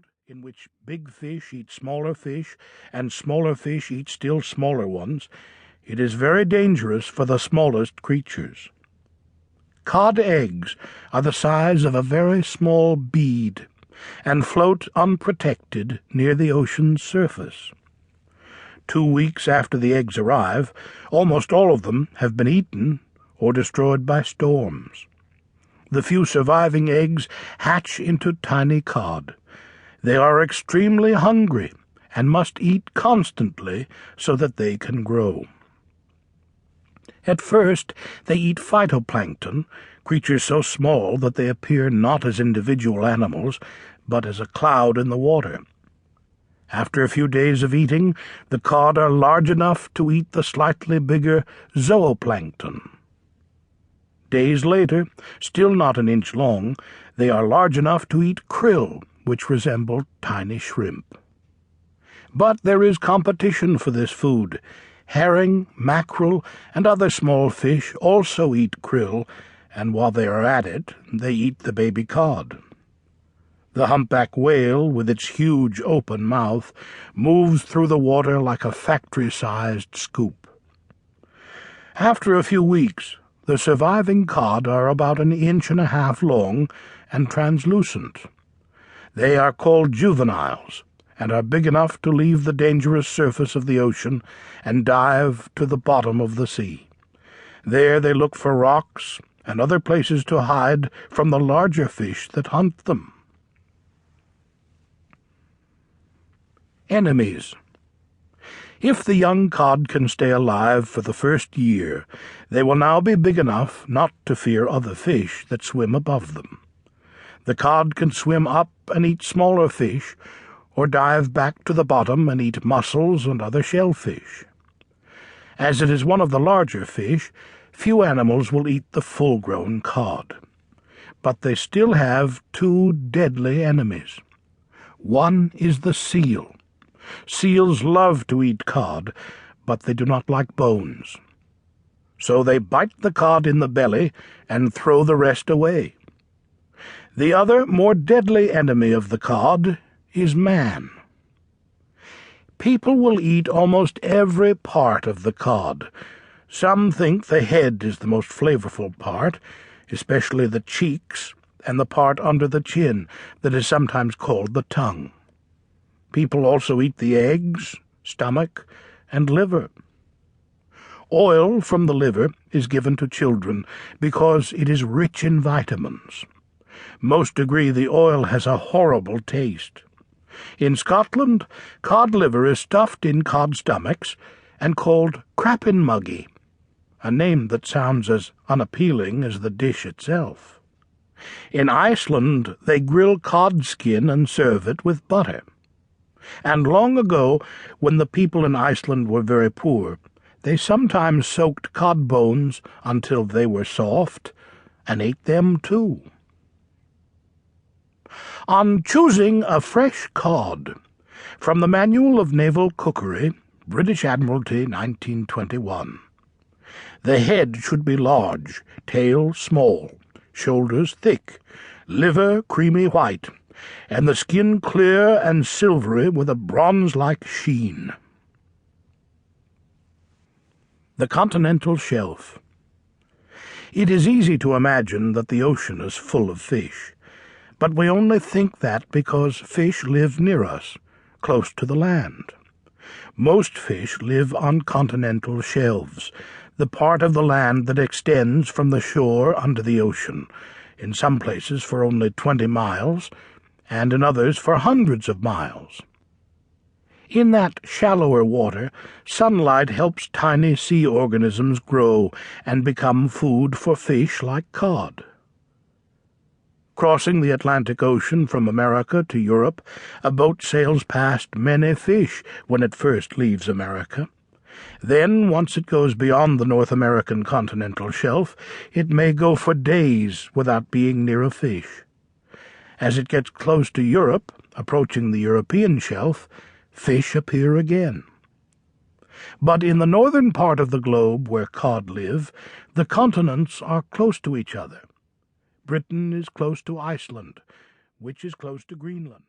world in which big fish eat smaller fish and smaller fish eat still smaller ones, it is very dangerous for the smallest creatures. Cod eggs are the size of a very small bead and float unprotected near the ocean's surface. 2 weeks after the eggs arrive, almost all of them have been eaten or destroyed by storms. The few surviving eggs hatch into tiny cod. They are extremely hungry and must eat constantly so that they can grow. At first, they eat phytoplankton, creatures so small that they appear not as individual animals, but as a cloud in the water. After a few days of eating, the cod are large enough to eat the slightly bigger zooplankton. Days later, still not an inch long, they are large enough to eat krill, which resemble tiny shrimp. But there is competition for this food. Herring, mackerel, and other small fish also eat krill, and while they are at it, they eat the baby cod. The humpback whale, with its huge open mouth, moves through the water like a factory-sized scoop. After a few weeks, the surviving cod are about 1.5 inches long and translucent. They are called juveniles and are big enough to leave the dangerous surface of the ocean and dive to the bottom of the sea. There they look for rocks and other places to hide from the larger fish that hunt them. Enemies. If the young cod can stay alive for the first year, they will now be big enough not to fear other fish that swim above them. The cod can swim up and eat smaller fish, or dive back to the bottom and eat mussels and other shellfish. As it is one of the larger fish, few animals will eat the full-grown cod. But they still have 2 deadly enemies. One is the seal. Seals love to eat cod, but they do not like bones. So they bite the cod in the belly and throw the rest away. The other, more deadly enemy of the cod is man. People will eat almost every part of the cod. Some think the head is the most flavorful part, especially the cheeks and the part under the chin that is sometimes called the tongue. People also eat the eggs, stomach, and liver. Oil from the liver is given to children because it is rich in vitamins. Most agree the oil has a horrible taste. In Scotland, cod liver is stuffed in cod stomachs and called crappinmuggy, a name that sounds as unappealing as the dish itself. In Iceland, they grill cod skin and serve it with butter. And long ago, when the people in Iceland were very poor, they sometimes soaked cod bones until they were soft and ate them too. On choosing a fresh cod, from the Manual of Naval Cookery, British Admiralty, 1921. The head should be large, tail small, shoulders thick, liver creamy white, and the skin clear and silvery with a bronze-like sheen. The continental shelf. It is easy to imagine that the ocean is full of fish, but we only think that because fish live near us, close to the land. Most fish live on continental shelves, the part of the land that extends from the shore under the ocean, in some places for only 20 miles, and in others for hundreds of miles. In that shallower water, sunlight helps tiny sea organisms grow and become food for fish like cod. Crossing the Atlantic Ocean from America to Europe, a boat sails past many fish when it first leaves America. Then, once it goes beyond the North American continental shelf, it may go for days without being near a fish. As it gets close to Europe, approaching the European shelf, fish appear again. But in the northern part of the globe where cod live, the continents are close to each other. Britain is close to Iceland, which is close to Greenland.